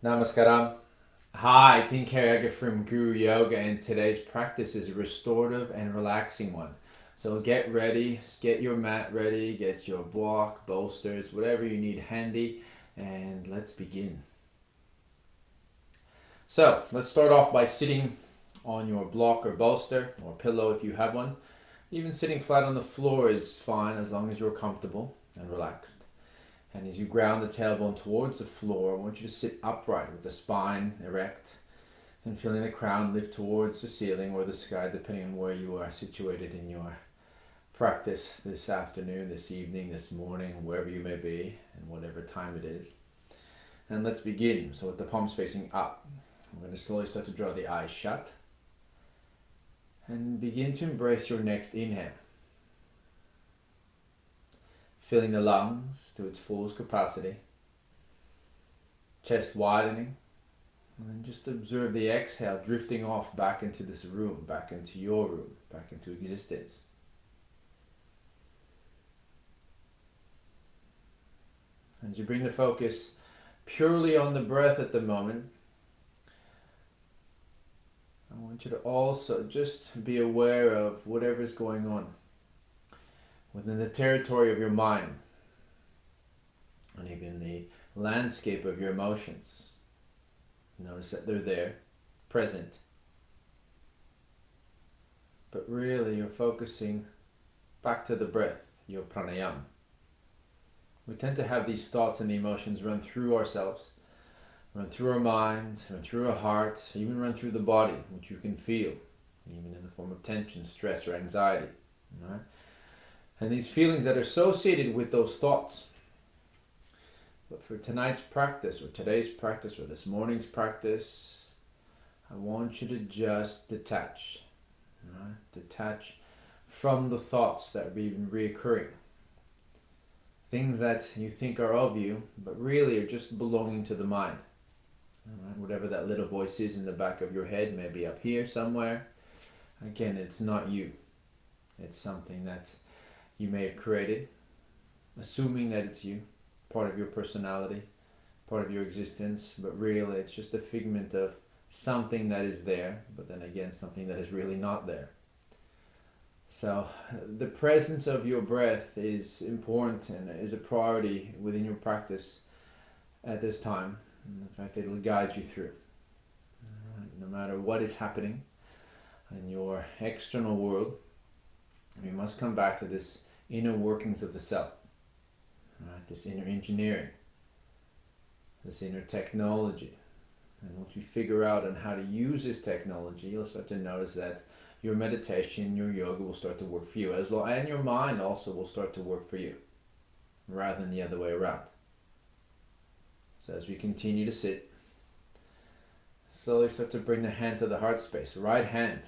Namaskaram. Hi, Team Karyaga from Guru Yoga, and today's practice is a restorative and relaxing one. So get ready, get your mat ready, get your block, bolsters, whatever you need handy, and let's begin. So let's start off by sitting on your block or bolster or pillow if you have one. Even sitting flat on the floor is fine as long as you're comfortable and relaxed. And as you ground the tailbone towards the floor, I want you to sit upright with the spine erect and feeling the crown lift towards the ceiling or the sky, depending on where you are situated in your practice this afternoon, this evening, this morning, wherever you may be, and whatever time it is. And let's begin. So with the palms facing up, we're going to slowly start to draw the eyes shut and begin to embrace your next inhale. Filling the lungs to its fullest capacity, chest widening, and then just observe the exhale drifting off back into this room, back into your room, back into existence. As you bring the focus purely on the breath at the moment, I want you to also just be aware of whatever is going on within the territory of your mind and even the landscape of your emotions. Notice that they're there, present. But really you're focusing back to the breath, your pranayama. We tend to have these thoughts and the emotions run through ourselves, run through our mind, run through our heart, even run through the body, which you can feel, even in the form of tension, stress, or anxiety. Right? And these feelings that are associated with those thoughts. But for tonight's practice, or today's practice, or this morning's practice, I want you to just detach. Right? Detach from the thoughts that are even reoccurring. Things that you think are of you, but really are just belonging to the mind. Right? Whatever that little voice is in the back of your head, maybe up here somewhere. Again, it's not you. It's something that you may have created, assuming that it's you, part of your personality, part of your existence, but really it's just a figment of something that is there, but then again something that is really not there. So the presence of your breath is important and is a priority within your practice at this time. And in fact, it'll guide you through. No matter what is happening in your external world, we must come back to this inner workings of the self, right? This inner engineering, this inner technology. And once you figure out on how to use this technology, you'll start to notice that your meditation, your yoga will start to work for you as well, and your mind also will start to work for you, rather than the other way around. So as we continue to sit, slowly start to bring the hand to the heart space. Right hand,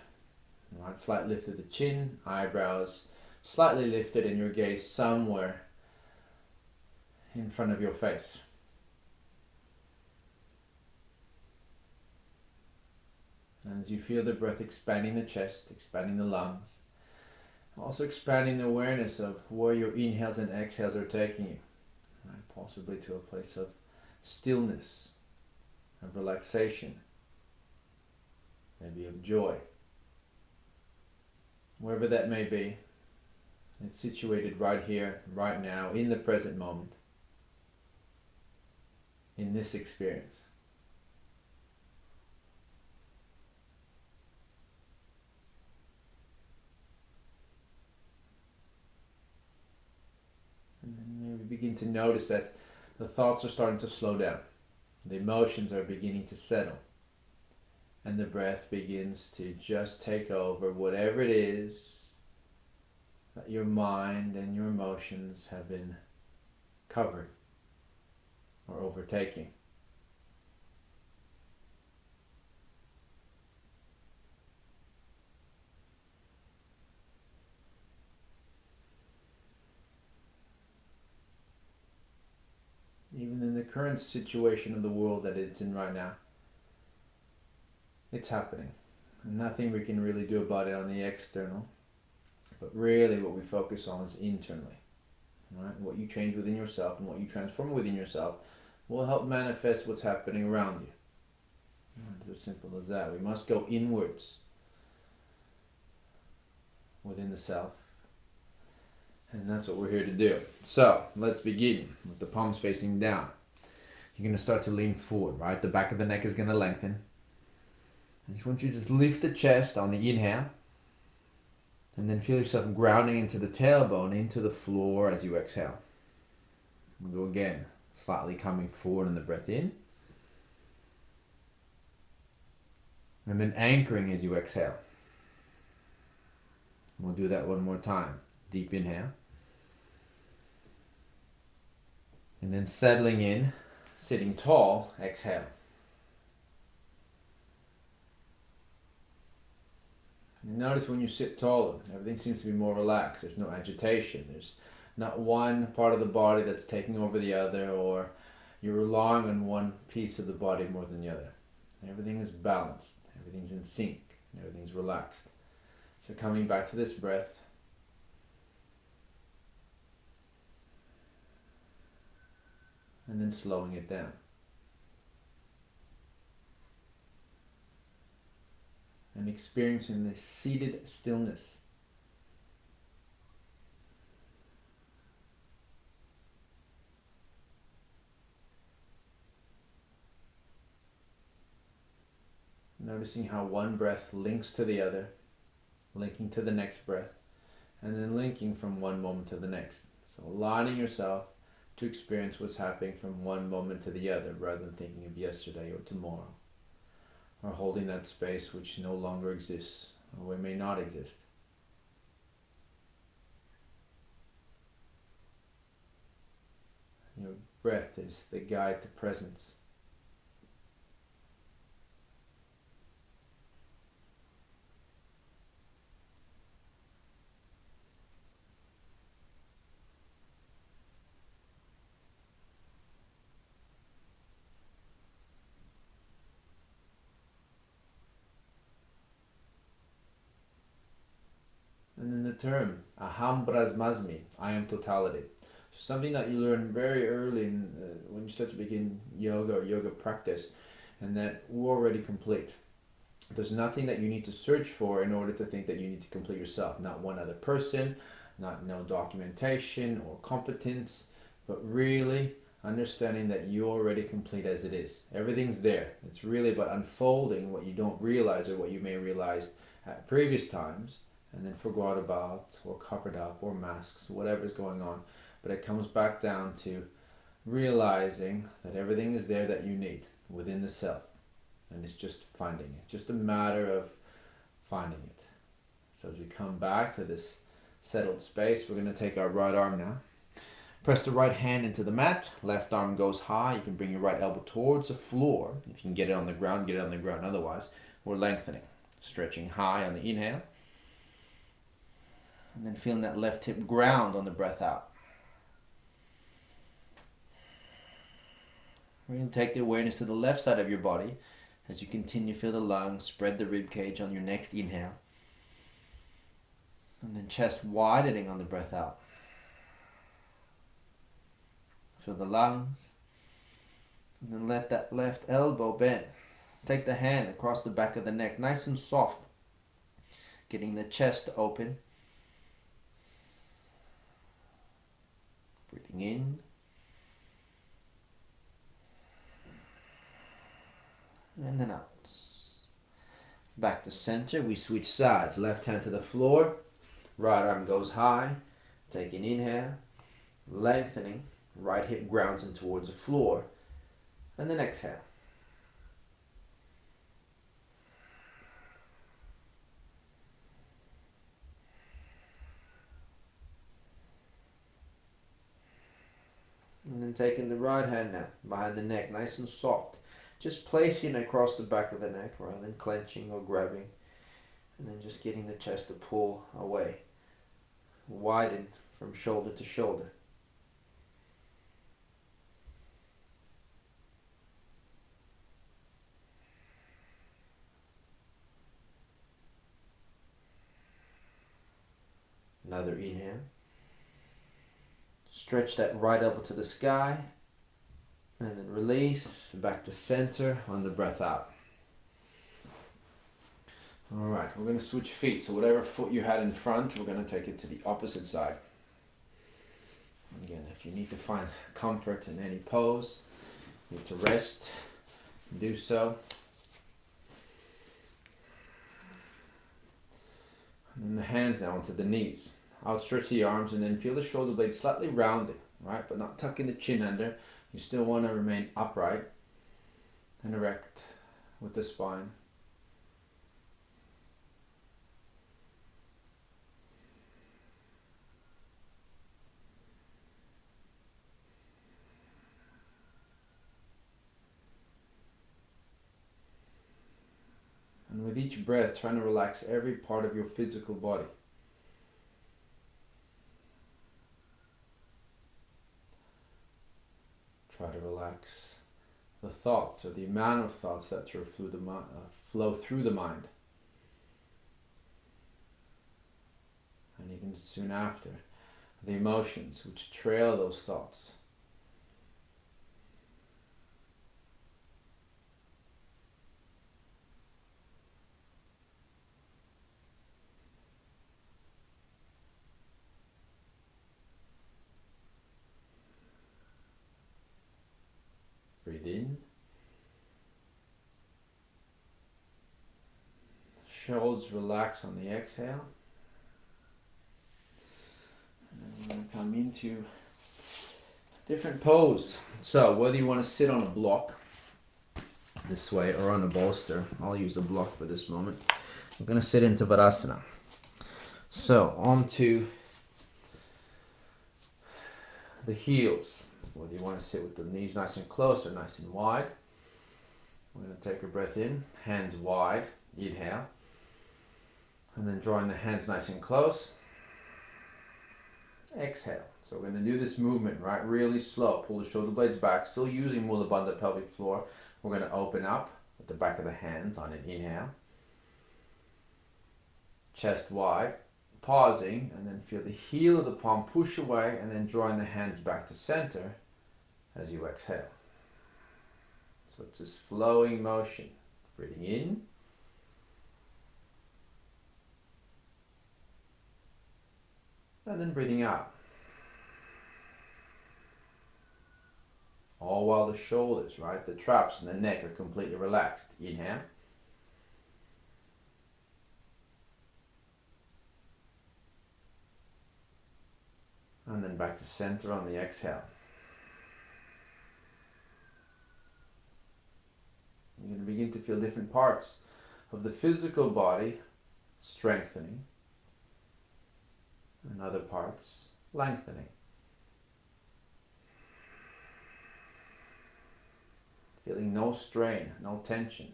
right, slight lift of the chin, eyebrows slightly lifted, and your gaze somewhere in front of your face. And as you feel the breath expanding the chest, expanding the lungs, also expanding the awareness of where your inhales and exhales are taking you, right? Possibly to a place of stillness, of relaxation, maybe of joy. Wherever that may be, it's situated right here, right now, in the present moment, in this experience. And then maybe begin to notice that the thoughts are starting to slow down. The emotions are beginning to settle. And the breath begins to just take over whatever it is that your mind and your emotions have been covering or overtaking. Even in the current situation of the world that it's in right now, it's happening. And nothing we can really do about it on the external, but really what we focus on is internally. Right? What you change within yourself and what you transform within yourself will help manifest what's happening around you. It's as simple as that. We must go inwards within the self. And that's what we're here to do. So, let's begin with the palms facing down. You're going to start to lean forward, right? The back of the neck is going to lengthen. I just want you to just lift the chest on the inhale. And then feel yourself grounding into the tailbone, into the floor as you exhale. We'll go again, slightly coming forward in the breath in. And then anchoring as you exhale. We'll do that one more time. Deep inhale. And then settling in, sitting tall, exhale. And notice when you sit taller, everything seems to be more relaxed. There's no agitation. There's not one part of the body that's taking over the other, or you're relying on one piece of the body more than the other. Everything is balanced. Everything's in sync. Everything's relaxed. So coming back to this breath. And then slowing it down. And experiencing this seated stillness. Noticing how one breath links to the other, linking to the next breath, and then linking from one moment to the next. So aligning yourself to experience what's happening from one moment to the other, rather than thinking of yesterday or tomorrow, or holding that space which no longer exists, or may not exist. Your breath is the guide to presence. And then the term, aham brahmasmi, I am totality. So something that you learn very early when you start to begin yoga or yoga practice, and that we're already complete. There's nothing that you need to search for in order to think that you need to complete yourself. Not one other person, not no documentation or competence, but really understanding that you're already complete as it is. Everything's there. It's really about unfolding what you don't realize or what you may realize at previous times and then forgot about or covered up or masks, whatever's going on. But it comes back down to realizing that everything is there that you need within the self. And it's just finding it. Just a matter of finding it. So as we come back to this settled space, we're going to take our right arm now. Press the right hand into the mat. Left arm goes high. You can bring your right elbow towards the floor. If you can get it on the ground, get it on the ground. Otherwise, we're lengthening. Stretching high on the inhale. And then feeling that left hip ground on the breath out. We're going to take the awareness to the left side of your body as you continue to feel the lungs, spread the rib cage on your next inhale. And then chest widening on the breath out. Feel the lungs. And then let that left elbow bend. Take the hand across the back of the neck, nice and soft. Getting the chest open. Breathing in. And then out. Back to center. We switch sides. Left hand to the floor. Right arm goes high. Take an inhale. Lengthening. Right hip grounds in towards the floor. And then exhale. And then taking the right hand now. Behind the neck. Nice and soft. Just placing it across the back of the neck rather than clenching or grabbing. And then just getting the chest to pull away. Widen from shoulder to shoulder. Another inhale. Stretch that right elbow to the sky. And then release, back to center on the breath out. Alright, we're going to switch feet. So whatever foot you had in front, we're going to take it to the opposite side. Again, if you need to find comfort in any pose, you need to rest, do so. And then the hands now onto the knees. Outstretch the arms and then feel the shoulder blades slightly rounded, right? But not tucking the chin under. You still want to remain upright and erect with the spine. And with each breath, trying to relax every part of your physical body. Try to relax the thoughts or the amount of thoughts that flow through the mind. And even soon after, the emotions which trail those thoughts. Breathe in. Shoulders relax on the exhale. And we're going to come into a different pose. So whether you want to sit on a block this way or on a bolster, I'll use a block for this moment. We're going to sit into Varasana. So onto the heels. Whether you want to sit with the knees nice and close or nice and wide. We're going to take a breath in, hands wide, inhale. And then drawing the hands nice and close. Exhale. So we're going to do this movement, right? Really slow. Pull the shoulder blades back, still using Mula Bandha pelvic floor. We're going to open up at the back of the hands on an inhale. Chest wide. Pausing, and then feel the heel of the palm push away, and then drawing the hands back to center as you exhale. So it's this flowing motion. Breathing in. And then breathing out. All while the shoulders, right, the traps and the neck are completely relaxed. Inhale. And then back to center on the exhale. You're going to begin to feel different parts of the physical body strengthening and other parts lengthening. Feeling no strain, no tension.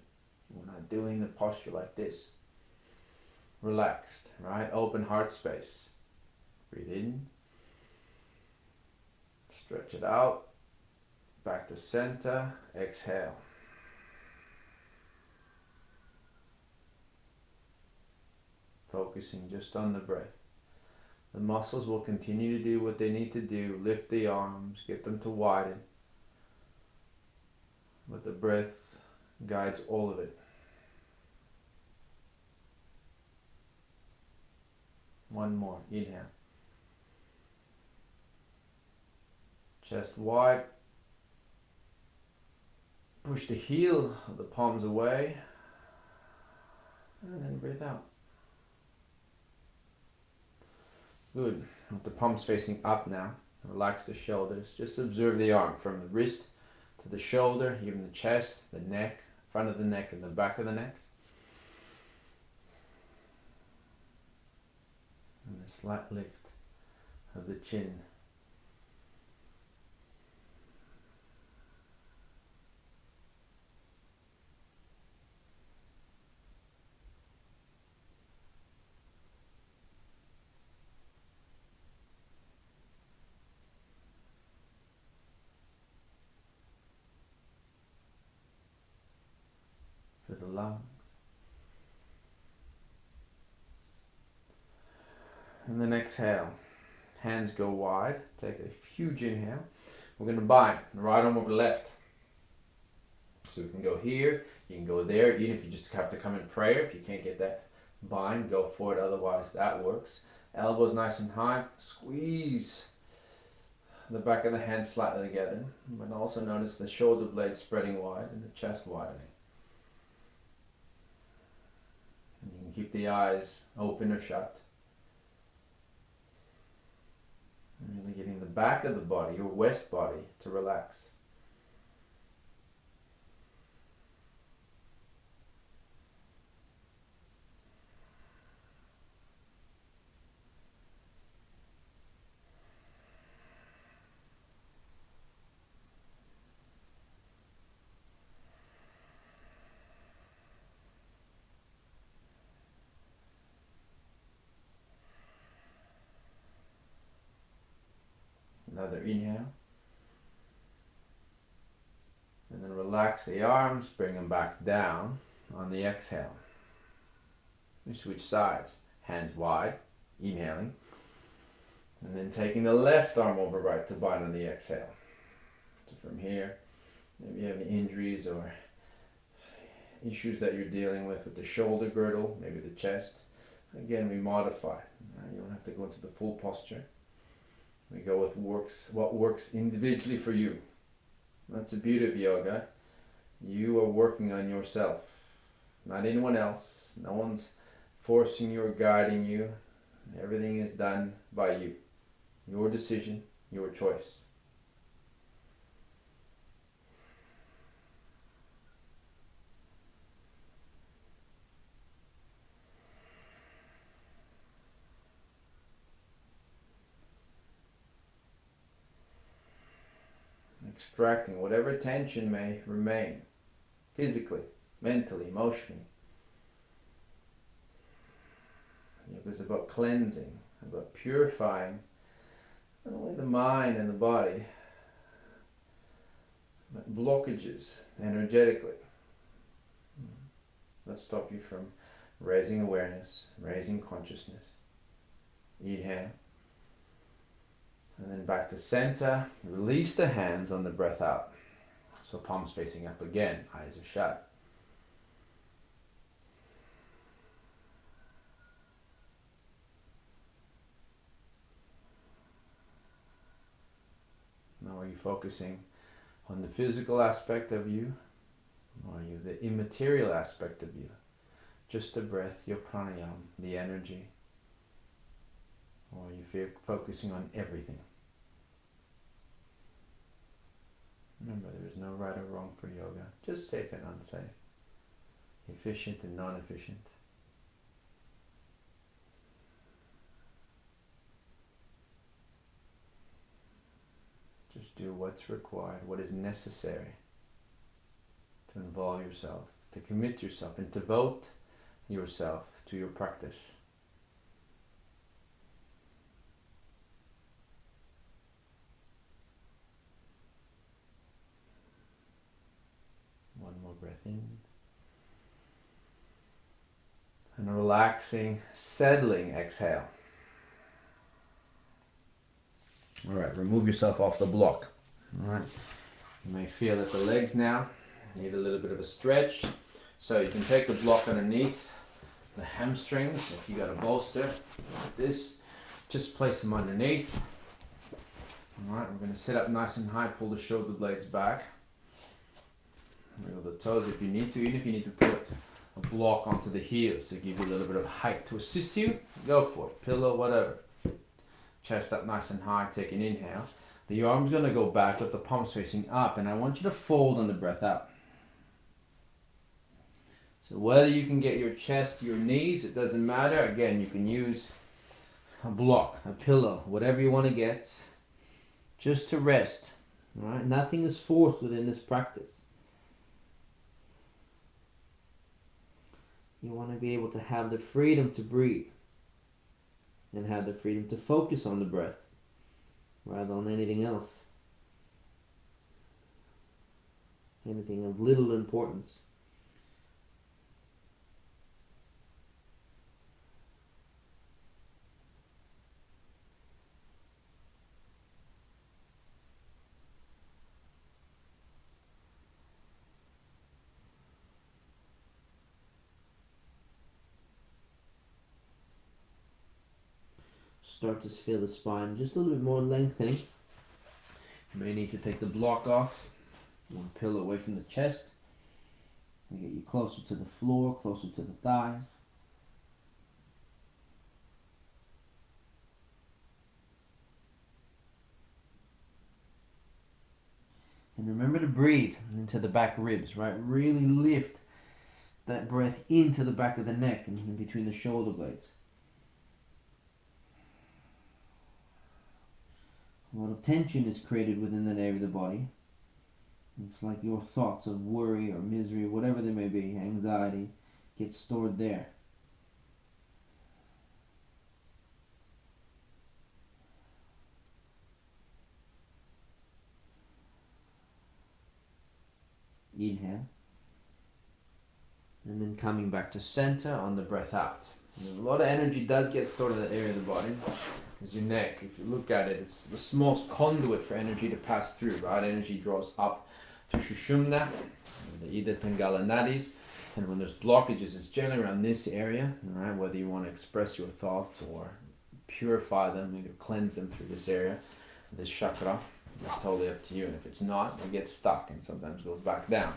We're not doing the posture like this. Relaxed, right? Open heart space. Breathe in. Stretch it out. Back to center. Exhale. Focusing just on the breath. The muscles will continue to do what they need to do. Lift the arms, get them to widen. But the breath guides all of it. One more. Inhale. Chest wide. Push the heel of the palms away. And then breathe out. Good. With the palms facing up now. Relax the shoulders. Just observe the arm from the wrist to the shoulder, even the chest, the neck, front of the neck and the back of the neck. And a slight lift of the chin. For the lungs. And then exhale. Hands go wide. Take a huge inhale. We're going to bind the right arm over the left. So we can go here, you can go there, even if you just have to come in prayer. If you can't get that bind, go for it, otherwise that works. Elbows nice and high, squeeze the back of the hand slightly together, but also notice the shoulder blades spreading wide and the chest widening. And you can keep the eyes open or shut. And really getting the back of the body, your west body, to relax. Another inhale. And then relax the arms, bring them back down on the exhale. You switch sides. Hands wide, inhaling. And then taking the left arm over right to bind on the exhale. So from here, maybe you have any injuries or issues that you're dealing with the shoulder girdle, maybe the chest. Again, we modify. You don't have to go into the full posture. We go with what works individually for you. That's the beauty of yoga. You are working on yourself, not anyone else. No one's forcing you or guiding you. Everything is done by you. Your decision, your choice. Extracting whatever tension may remain, physically, mentally, emotionally. It was about cleansing, about purifying not only the mind and the body, but blockages energetically that stop you from raising awareness, raising consciousness. Inhale. And then back to center. Release the hands on the breath out. So palms facing up again, eyes are shut. Now are you focusing on the physical aspect of you? Or are you the immaterial aspect of you? Just the breath, your pranayama, the energy? Or are you focusing on everything? Remember, there is no right or wrong for yoga, just safe and unsafe, efficient and non-efficient. Just do what's required, what is necessary to involve yourself, to commit yourself, and to devote yourself to your practice. One more breath in. And a relaxing, settling exhale. Alright, remove yourself off the block. Alright, you may feel that the legs now need a little bit of a stretch. So you can take the block underneath the hamstrings. If you got a bolster like this, just place them underneath. Alright, we're going to sit up nice and high, pull the shoulder blades back. Wiggle the toes if you need to, even if you need to put a block onto the heels to give you a little bit of height to assist you, go for it. Pillow, whatever. Chest up nice and high, take an inhale. The arm's going to go back, let the palms facing up, and I want you to fold on the breath out. So whether you can get your chest to your knees, it doesn't matter. Again, you can use a block, a pillow, whatever you want to get, just to rest. All right? Nothing is forced within this practice. You want to be able to have the freedom to breathe and have the freedom to focus on the breath rather than anything else. Anything of little importance. start to feel the spine just a little bit more lengthening. You may need to take the block off, one pillow away from the chest, and get you closer to the floor, closer to the thighs. And remember to breathe into the back ribs, right? Really lift that breath into the back of the neck and in between the shoulder blades. A lot of tension is created within that area of the body. It's like your thoughts of worry or misery, whatever they may be, anxiety, get stored there. Inhale. And then coming back to center on the breath out. And a lot of energy does get stored in that area of the body. Because your neck, if you look at it, it's the smallest conduit for energy to pass through, right? Energy draws up through Shushumna, the Ida Pingala nadis. And when there's blockages, it's generally around this area, right? Whether you want to express your thoughts or purify them, either cleanse them through this area, this chakra, it's totally up to you. And if it's not, it gets stuck and sometimes goes back down.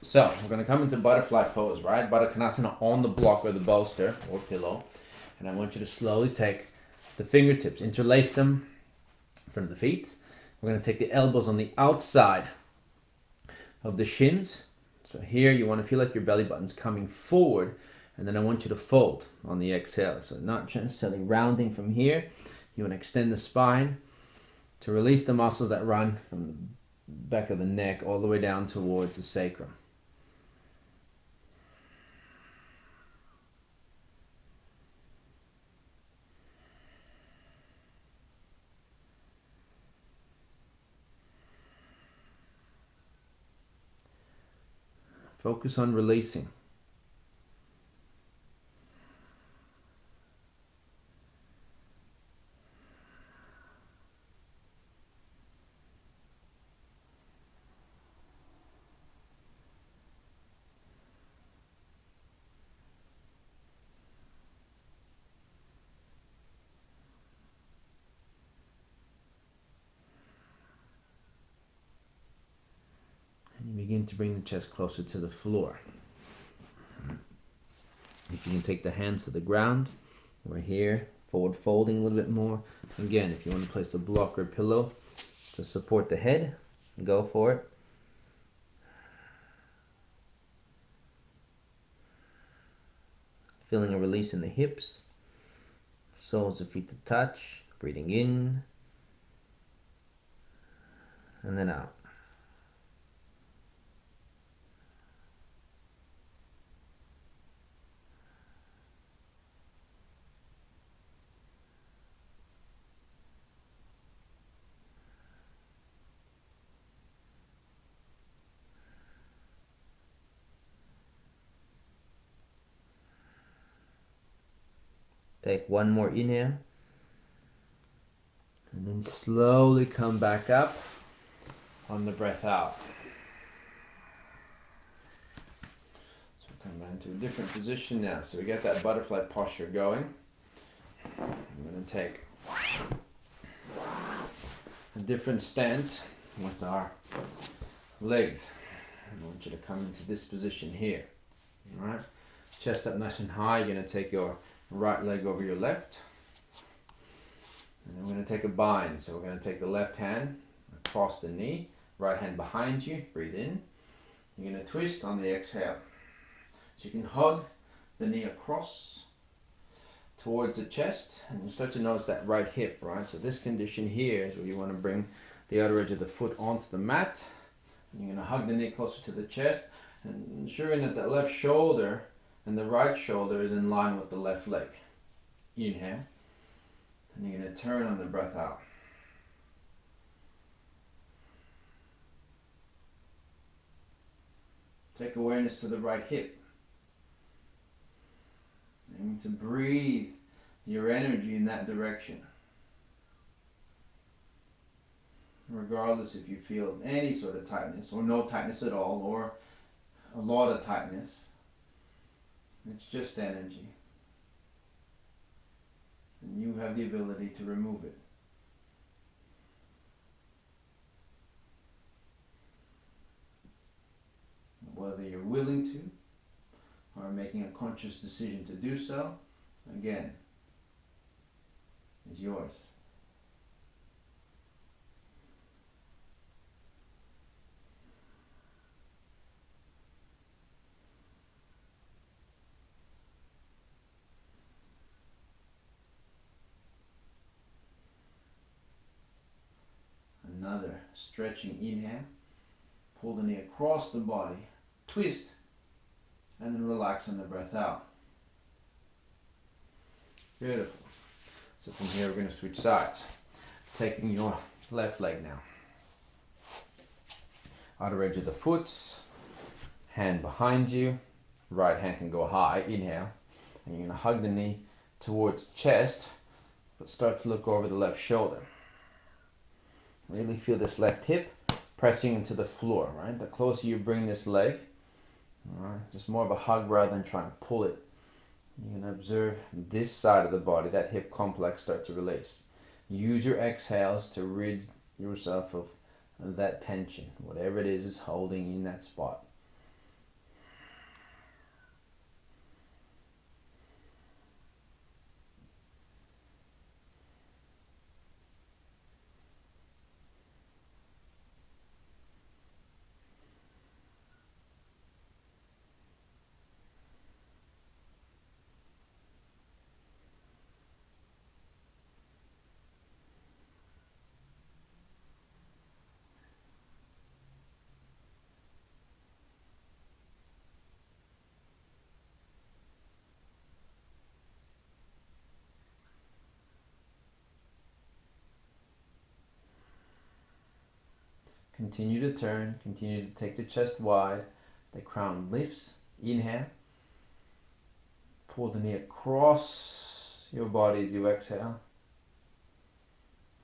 So we're going to come into butterfly pose, right? Baddha Konasana on the block or the bolster or pillow. And I want you to slowly take the fingertips, interlace them in front of the feet. We're going to take the elbows on the outside of the shins. So here you want to feel like your belly button's coming forward, and then I want you to fold on the exhale. So not necessarily rounding from here. You want to extend the spine to release the muscles that run from the back of the neck all the way down towards the sacrum. Focus on releasing. And you begin to bring the chest closer to the floor. If you can take the hands to the ground, we're here, forward folding a little bit more. Again, if you want to place a block or pillow to support the head, go for it. Feeling a release in the hips, soles of feet to touch, breathing in, and then out. Take one more inhale. And then slowly come back up on the breath out. So we come back into a different position now. So we get that butterfly posture going. I'm going to take a different stance with our legs. I want you to come into this position here. Alright? Chest up nice and high. You're going to take your right leg over your left. And we're going to take a bind. So we're going to take the left hand across the knee, right hand behind you. Breathe in. You're going to twist on the exhale. So you can hug the knee across towards the chest, and you start to notice that right hip, right? So this condition here is where you want to bring the outer edge of the foot onto the mat. And you're going to hug the knee closer to the chest, and ensuring that the left shoulder and the right shoulder is in line with the left leg. Inhale. And you're going to turn on the breath out. Take awareness to the right hip. And to breathe your energy in that direction. Regardless if you feel any sort of tightness or no tightness at all or a lot of tightness. It's just energy. And you you have the ability to remove it. Whether you're willing to or making a conscious decision to do so, again, is yours. Another stretching inhale. Pull the knee across the body, twist, and then relax on the breath out. Beautiful. So from here we're going to switch sides. Taking your left leg now. Outer edge of the foot, hand behind you, right hand can go high, inhale, and you're going to hug the knee towards chest, but start to look over the left shoulder. Really feel this left hip pressing into the floor, right? The closer you bring this leg, all right, just more of a hug rather than trying to pull it. You're going to observe this side of the body, that hip complex, start to release. Use your exhales to rid yourself of that tension. Whatever it is holding in that spot. Continue to turn, continue to take the chest wide, the crown lifts, inhale, pull the knee across your body as you exhale,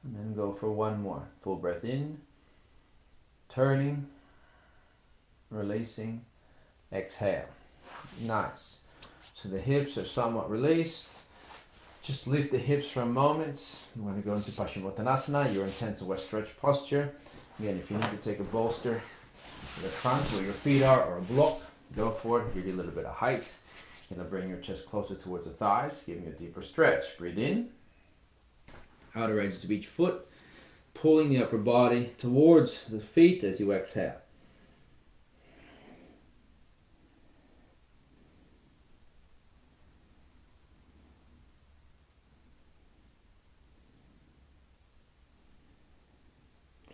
and then go for one more, full breath in, turning, releasing, exhale, nice. So the hips are somewhat released, just lift the hips for a moment. I'm going to go into Paschimottanasana, your intensive west stretch posture. Again, if you need to take a bolster to the front where your feet are or a block, go for it. Give you a little bit of height. You're going to bring your chest closer towards the thighs, giving a deeper stretch. Breathe in. Outer edges of each foot, pulling the upper body towards the feet as you exhale.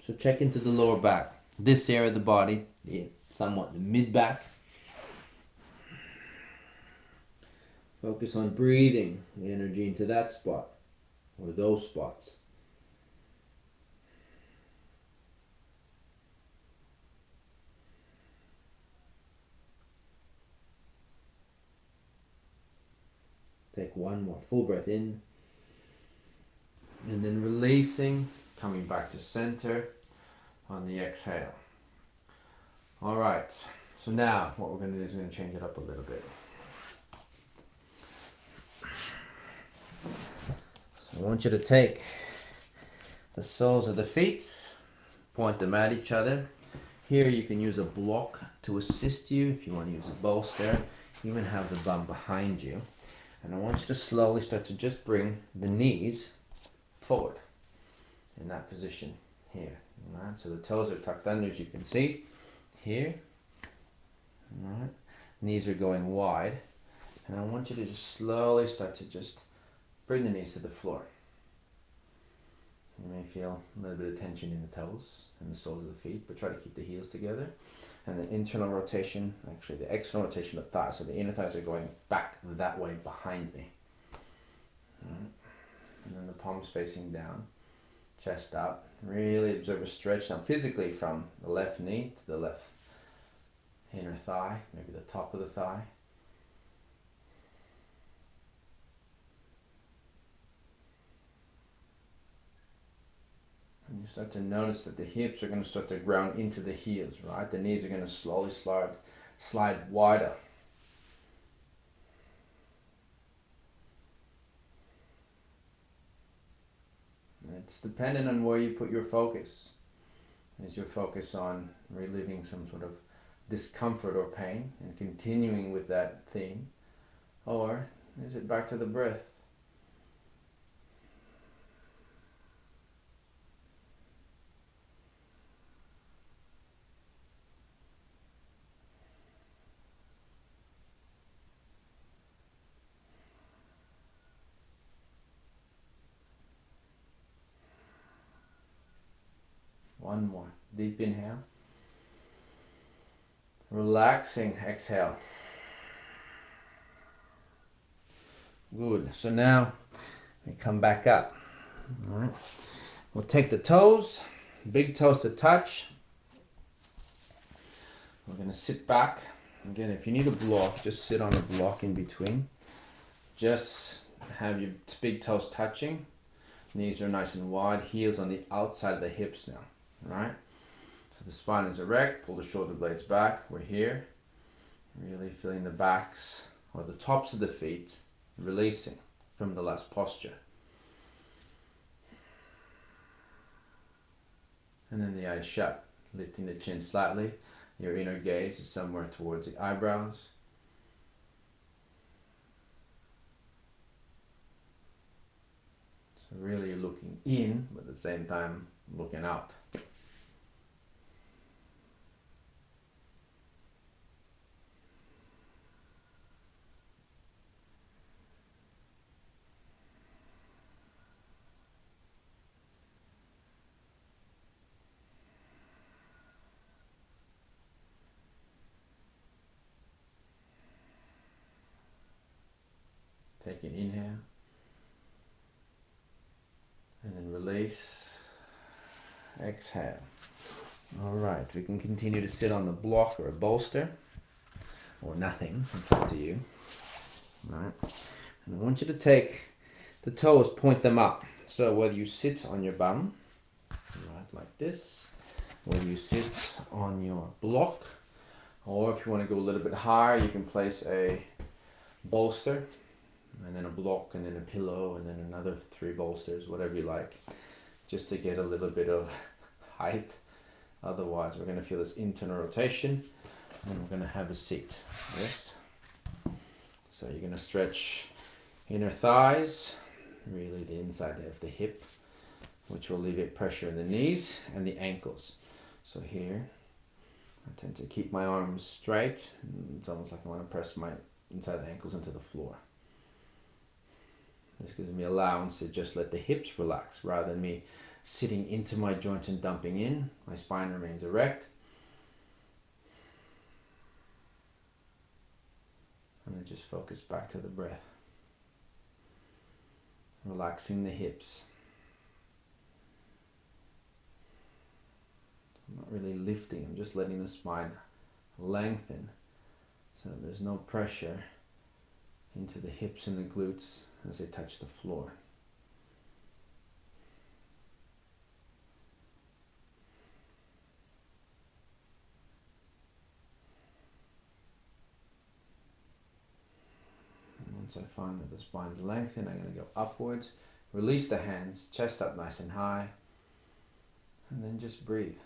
So check into the lower back. This area of the body, somewhat the mid-back. Focus on breathing the energy into that spot, or those spots. Take one more full breath in, and then releasing, coming back to center on the exhale. All right, so now what we're going to do is we're going to change it up a little bit. So I want you to take the soles of the feet, point them at each other. Here you can use a block to assist you if you want to use a bolster. You even have the bum behind you. And I want you to slowly start to just bring the knees forward in that position here. Right? So the toes are tucked under, as you can see here. Right? Knees are going wide. And I want you to just slowly start to just bring the knees to the floor. You may feel a little bit of tension in the toes and the soles of the feet, but try to keep the heels together. And the internal rotation, actually the external rotation of the thighs, so the inner thighs are going back that way behind me. Right? And then the palms facing down, chest up. Really observe a stretch now physically from the left knee to the left inner thigh, maybe the top of the thigh. And you start to notice that the hips are going to start to ground into the heels, right? The knees are going to slowly slide wider. it's dependent on where you put your focus. Is your focus on reliving some sort of discomfort or pain and continuing with that theme? Or is it back to the breath? One more. Deep inhale. Relaxing exhale. Good. So now we come back up. All right. We'll take the toes, big toes to touch. We're going to sit back. Again, if you need a block, just sit on a block in between. Just have your big toes touching. Knees are nice and wide. Heels on the outside of the hips now. All right. So the spine is erect. Pull the shoulder blades back. We're here. Really feeling the backs or the tops of the feet releasing from the last posture. And then the eyes shut, lifting the chin slightly. Your inner gaze is somewhere towards the eyebrows. So really you're looking in, but at the same time looking out. Take an inhale and then release, exhale. All right, we can continue to sit on the block or a bolster or nothing, it's up to you. All right, and I want you to take the toes, point them up. So whether you sit on your bum, right, like this, whether you sit on your block, or if you want to go a little bit higher, you can place a bolster and then a block and then a pillow and then another 3 bolsters, whatever you like, just to get a little bit of height. Otherwise we're going to feel this internal rotation and we're going to have a seat. Yes. So you're going to stretch inner thighs, really the inside of the hip, which will alleviate pressure in the knees and the ankles. So here I tend to keep my arms straight. It's almost like I want to press my inside of the ankles into the floor. This gives me allowance to just let the hips relax rather than me sitting into my joint and dumping in. My spine remains erect. And then just focus back to the breath. Relaxing the hips. I'm not really lifting, I'm just letting the spine lengthen. So there's no pressure into the hips and the glutes as they touch the floor. And once I find that the spine's lengthened, I'm going to go upwards, release the hands, chest up nice and high, and then just breathe.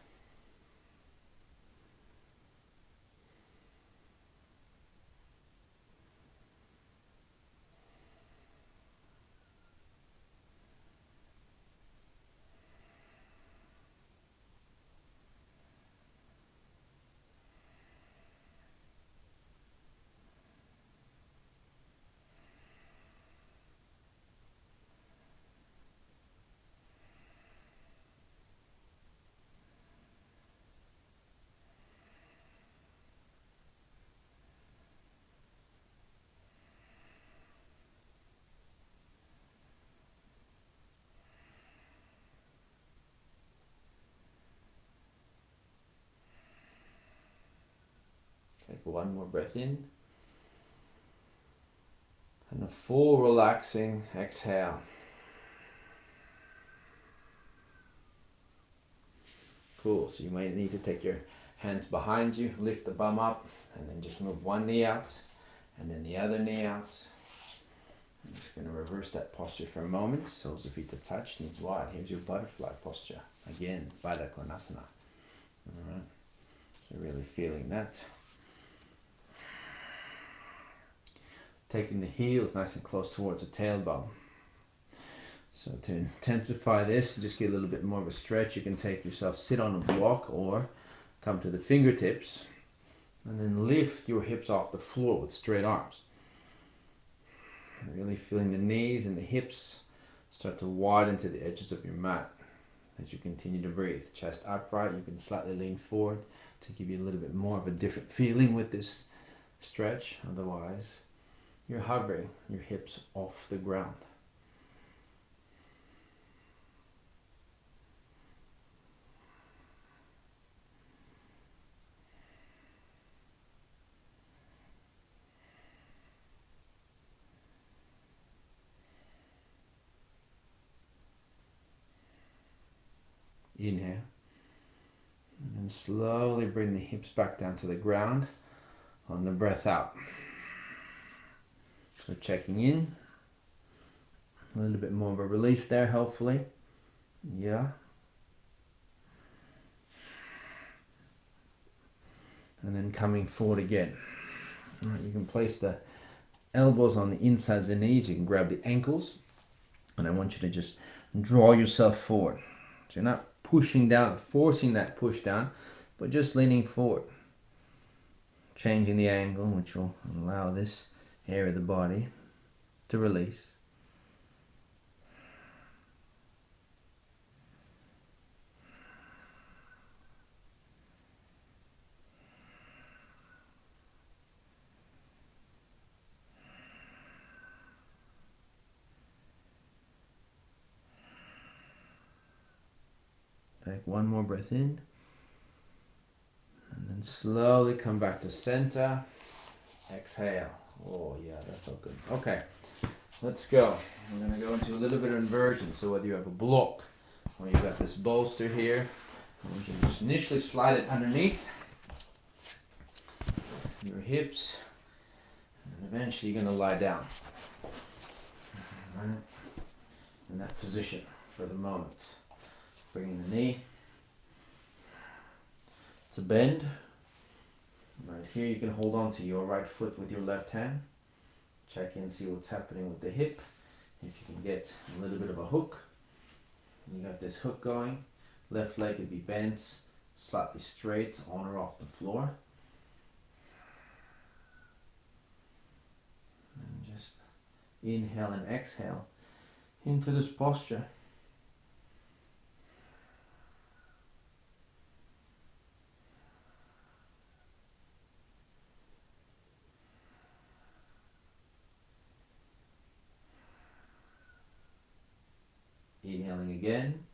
Take one more breath in. And a full relaxing exhale. Cool, so you might need to take your hands behind you, lift the bum up, and then just move one knee out, and then the other knee out. I'm just going to reverse that posture for a moment. Soles of feet are touched, knees wide. Here's your butterfly posture. Again, Baddha Konasana. Alright, so really feeling that. Taking the heels nice and close towards the tailbone. So to intensify this, just get a little bit more of a stretch. You can take yourself, sit on a block or come to the fingertips and then lift your hips off the floor with straight arms. Really feeling the knees and the hips start to widen to the edges of your mat as you continue to breathe. Chest upright, you can slightly lean forward to give you a little bit more of a different feeling with this stretch. Otherwise, you're hovering your hips off the ground. Inhale. And then slowly bring the hips back down to the ground on the breath out. So checking in. A little bit more of a release there, hopefully. Yeah. And then coming forward again. All right, you can place the elbows on the insides of the knees. You can grab the ankles. And I want you to just draw yourself forward. So you're not pushing down, forcing that push down, but just leaning forward. Changing the angle, which will allow this area of the body to release. Take one more breath in. And then slowly come back to center. Exhale. Oh yeah, that felt good. Okay, let's go. I'm going to go into a little bit of inversion. So whether you have a block or you've got this bolster here, I want you to just initially slide it underneath your hips. And eventually you're going to lie down. All right. In that position for the moment. Bringing the knee to bend. Right here you can hold on to your right foot with your left hand. Check in, see what's happening with the hip. If you can get a little bit of a hook. You got this hook going. Left leg could be bent, slightly straight, on or off the floor. And just inhale and exhale into this posture. Inhaling again,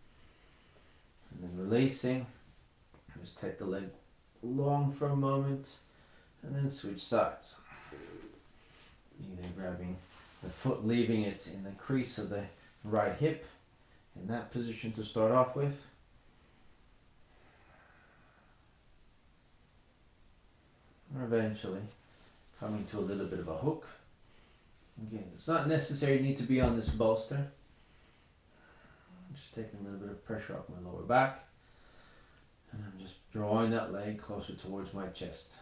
and then releasing. Just take the leg long for a moment, and then switch sides. Either grabbing the foot, leaving it in the crease of the right hip, in that position to start off with. Or eventually coming to a little bit of a hook. Again, it's not necessary you need to be on this bolster. Just taking a little bit of pressure off my lower back. And I'm just drawing that leg closer towards my chest.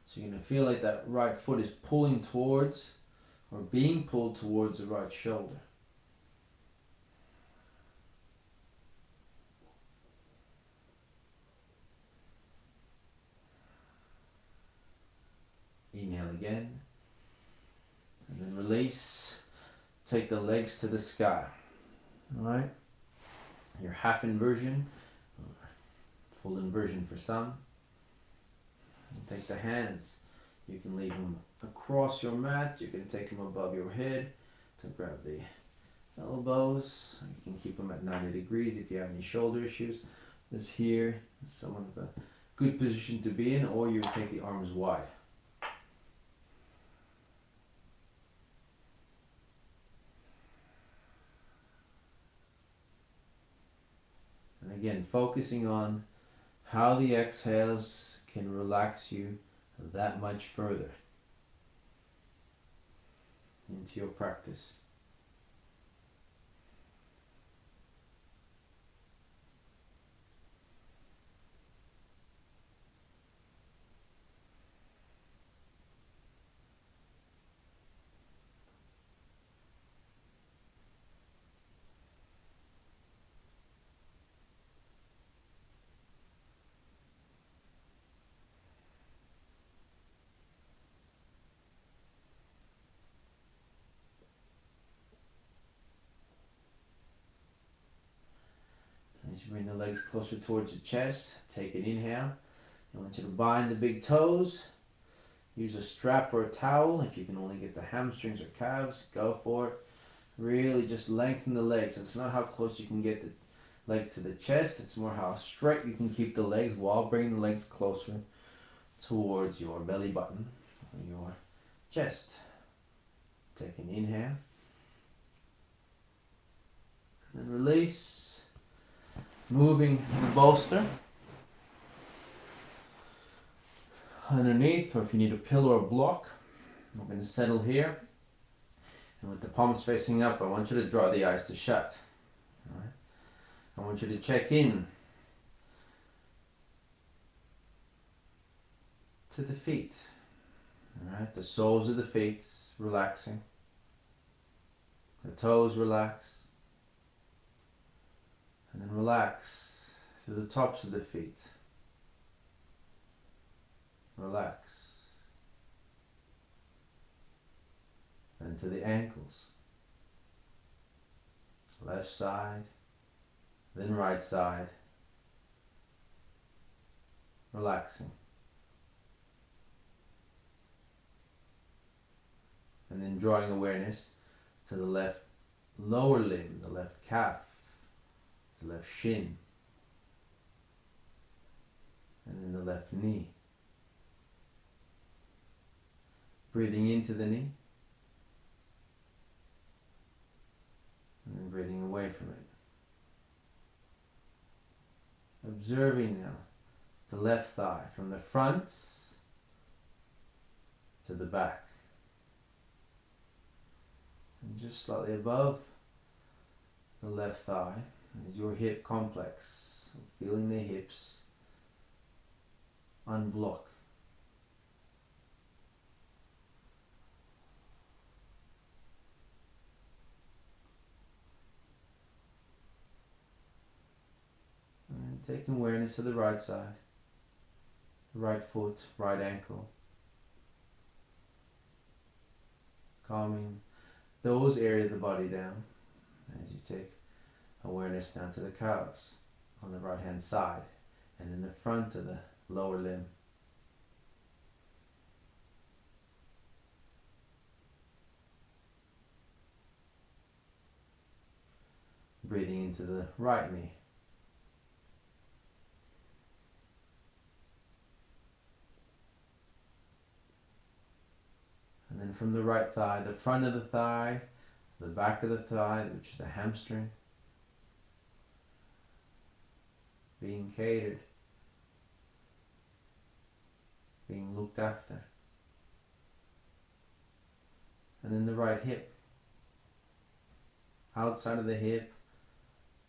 So you're going to feel like that right foot is pulling towards or being pulled towards the right shoulder. Inhale again, and then release. Take the legs to the sky. All right. Your half inversion, full inversion for some. And take the hands. You can leave them across your mat. You can take them above your head to grab the elbows. You can keep them at 90 degrees if you have any shoulder issues. This here is somewhat of a good position to be in, or you take the arms wide. focusing on how the exhales can relax you that much further into your practice. As you bring the legs closer towards your chest, take an inhale. I want you to bind the big toes. Use a strap or a towel. If you can only get the hamstrings or calves, go for it. Really just lengthen the legs. It's not how close you can get the legs to the chest. It's more how straight you can keep the legs while bringing the legs closer towards your belly button or your chest. Take an inhale. And then release. Moving the bolster underneath, or if you need a pillow or block, we're going to settle here. And with the palms facing up, I want you to draw the eyes to shut. All right? I want you to check in to the feet. All right? The soles of the feet relaxing. The toes relaxed. And then relax through the tops of the feet. Relax. And to the ankles. Left side, then right side. Relaxing. And then drawing awareness to the left lower limb, the left calf, the left shin, and then the left knee. Breathing into the knee, and then breathing away from it. Observing now the left thigh from the front to the back. And just slightly above the left thigh is your hip complex. Feeling the hips unblock. And taking awareness of the right side, the right foot, right ankle. Calming those areas of the body down as you take awareness down to the calves on the right hand side and in the front of the lower limb. Breathing into the right knee. And then from the right thigh, the front of the thigh, the back of the thigh, which is the hamstring, being catered, being looked after. And then the right hip, outside of the hip,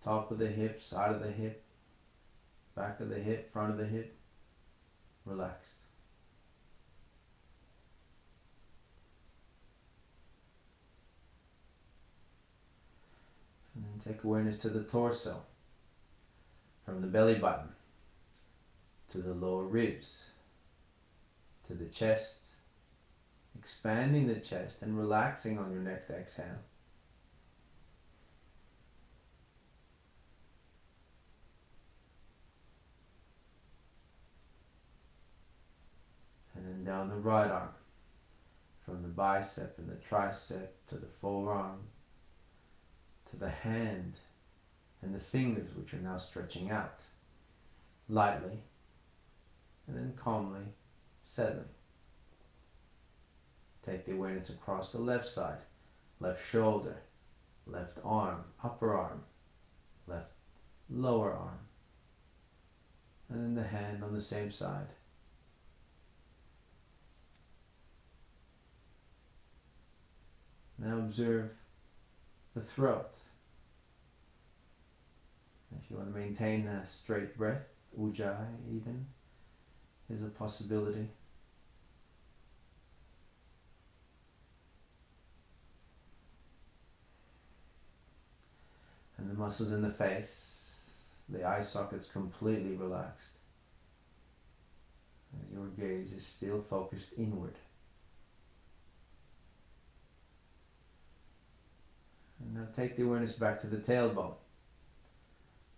top of the hip, side of the hip, back of the hip, front of the hip, relaxed. And then take awareness to the torso, from the belly button to the lower ribs, to the chest, expanding the chest and relaxing on your next exhale. And then down the right arm, from the bicep and the tricep to the forearm, to the hand and the fingers, which are now stretching out lightly and then calmly settling. Take the awareness across the left side, left shoulder, left arm, upper arm, left lower arm, and then the hand on the same side. Now observe the throat. If you want to maintain a straight breath, ujjayi even, is a possibility. And the muscles in the face, the eye sockets completely relaxed, as your gaze is still focused inward. And now take the awareness back to the tailbone,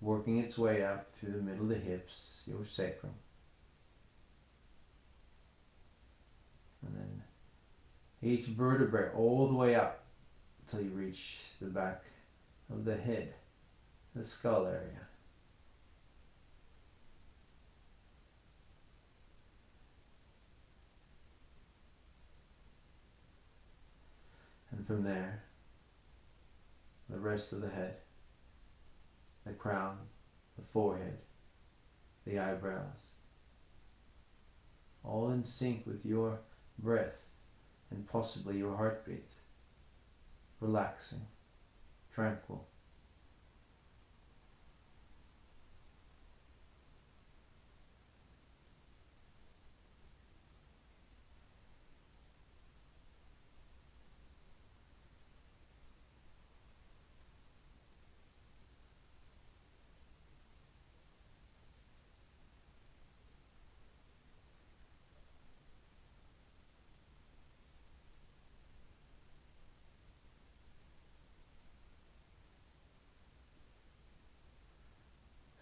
working its way up through the middle of the hips, your sacrum. And then each vertebrae all the way up until you reach the back of the head, the skull area. And from there, the rest of the head, the crown, the forehead, the eyebrows, all in sync with your breath and possibly your heartbeat, relaxing, tranquil.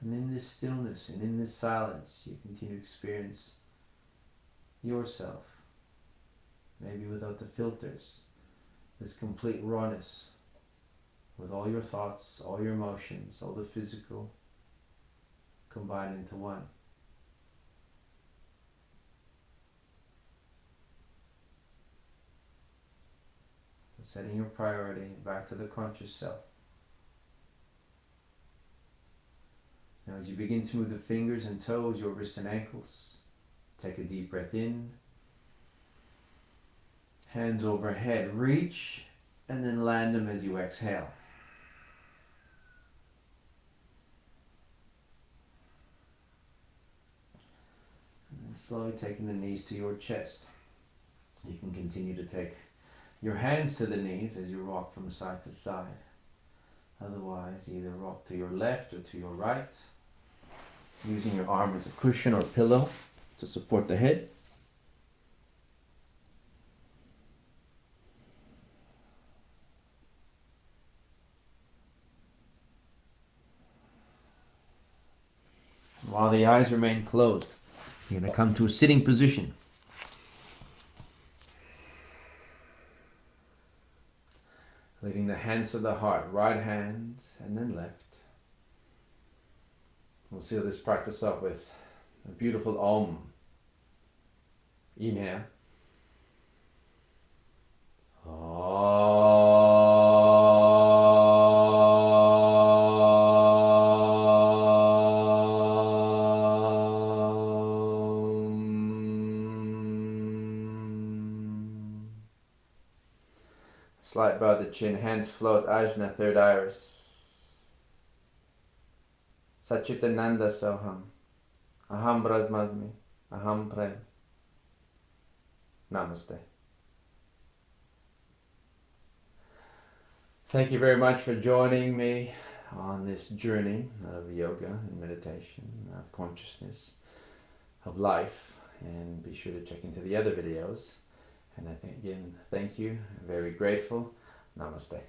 And in this stillness and in this silence, you continue to experience yourself, maybe without the filters, this complete rawness, with all your thoughts, all your emotions, all the physical combined into one. Setting your priority back to the conscious self. Now as you begin to move the fingers and toes, your wrists and ankles, take a deep breath in, hands overhead, reach, and then land them as you exhale. And then slowly taking the knees to your chest. You can continue to take your hands to the knees as you rock from side to side. Otherwise, either rock to your left or to your right, using your arm as a cushion or pillow to support the head. While the eyes remain closed, you're going to come to a sitting position. Leaving the hands to the heart, right hand and then left. We'll seal this practice off with a beautiful Om. Inhale. Slight bow of the chin, hands float, Ajna, third iris. Sachitananda Soham. Aham Brahmasmi. Aham Prem. Namaste. Thank you very much for joining me on this journey of yoga and meditation, of consciousness, of life. And be sure to check into the other videos. And I think again, thank you. I'm very grateful. Namaste.